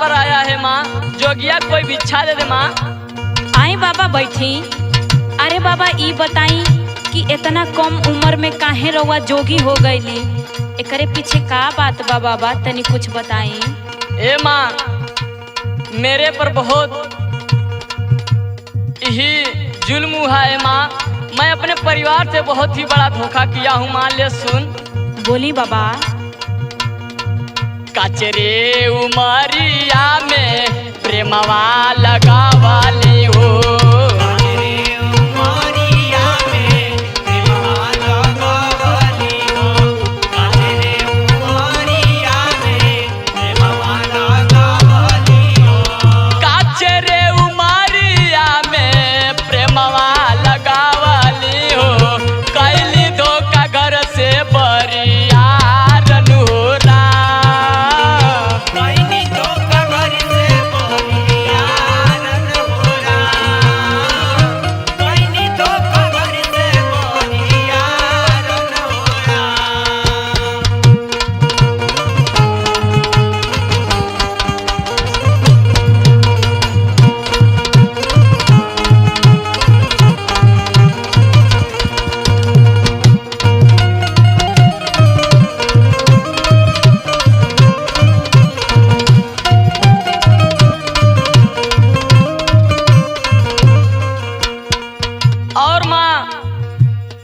पर आया है माँ। जोगिया कोई भिक्षा दे दे माँ। आई बाबा बैठी। अरे बाबा ई बताई कि इतना कम उम्र में काहे रउआ जोगी हो गईली, एकरे पीछे का बात बा बाबा, तनी कुछ बताई। ए माँ, मेरे पर बहुत ही जुल्म हुआ है माँ। मैं अपने परिवार से बहुत ही बड़ा धोखा किया हूँ माँ। ले सुन। बोली बाबा। कचरे उमरिया में प्रेमवा लगावाली हो।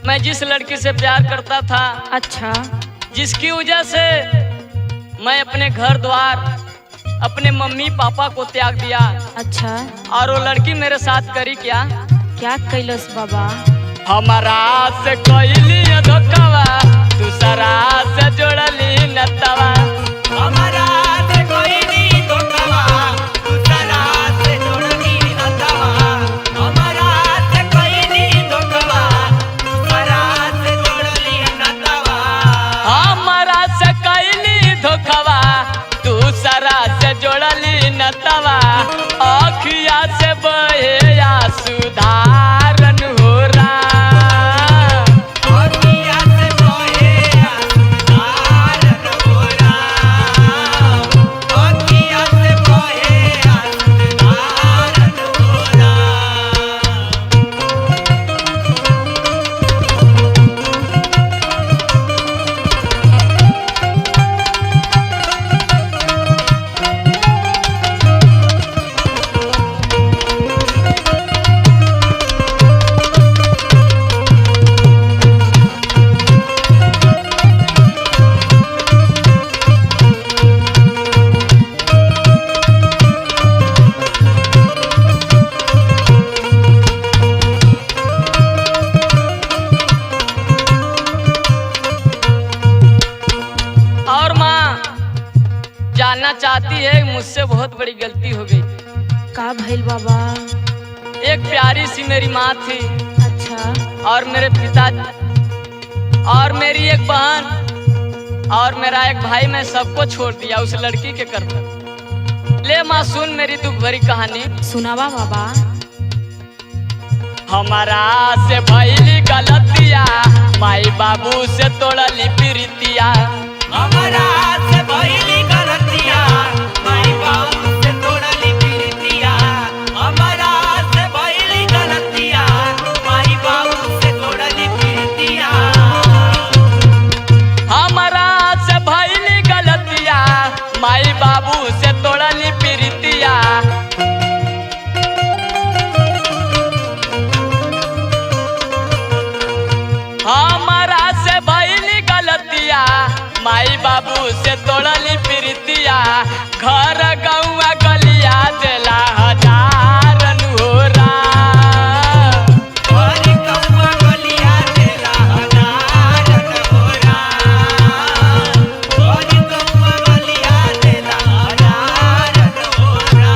मैं जिस लड़की से प्यार करता था, अच्छा, जिसकी वजह से मैं अपने घर द्वार, अपने मम्मी पापा को त्याग दिया, अच्छा, और वो लड़की मेरे साथ करी क्या कैलस बाबा? हमारा से कैली धोखावा, दूसरा से जोड़ली नतवा। हमारा से कैली धोखावा, दूसरा से जोड़ली नतवा। हमारा से कैली धोखावा, दूसरा से जोड़ली नतवा। हमारा से कैली धोखावा, दूसरा से जोड़ली नतवा। अखिया से बहे आंसू हो रहा। जानना चाहती है मुझसे बहुत बड़ी गलती हो गई। का भइल बाबा? एक प्यारी सी मेरी माँ थी, अच्छा, और मेरे पिता और मेरी एक बहन और मेरा एक भाई। मैं सबको छोड़ दिया उस लड़की के करते। ले माँ सुन मेरी दुख भरी कहानी। सुनावा बाबा। हमारा से भइली गलतिया, माई बाबू से तोड़ली प्रीतिया। हमारा से भइली गलतिया, माई बाबू से तोड़ली प्रीतिया। हमारा से भइली गलतिया, माई बाबू से तोड़ली प्रीतिया। हमारा से भइली गलतिया, माई बाबू से तोड़ली प्रीतिया। हमारा से भइली गलतिया, माई बाबू से तोड़ली प्रीतिया। घर गौआ गलिया देला हजार अनहोरा। घर गौआ गलिया देला हजार अनहोरा। घर गौआ गलिया देला हजार अनहोरा।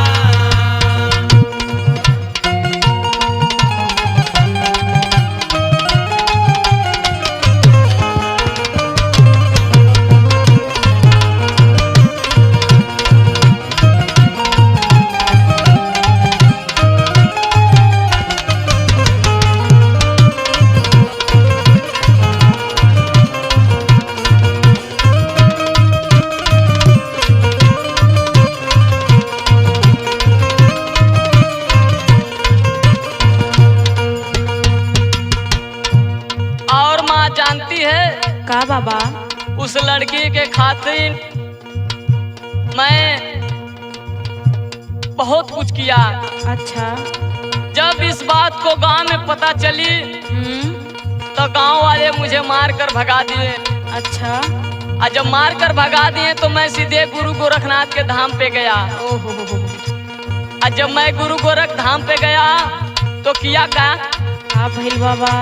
बाबा? उस लड़की के खातिर मैं बहुत कुछ किया। अच्छा। जब इस बात को गांव में पता चली तो गांव वाले मुझे मार कर भगा दिए। अच्छा। और जब मार कर भगा दिए तो मैं सीधे गुरु गोरखनाथ के धाम पे गया। ओहो। और जब मैं गुरु गोरख धाम पे गया तो किया क्या? हाँ भैल बाबा।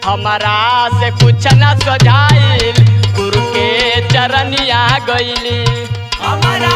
हमारा से कुछ न सजाइल, गुरु के चरनिया गईली। हमारा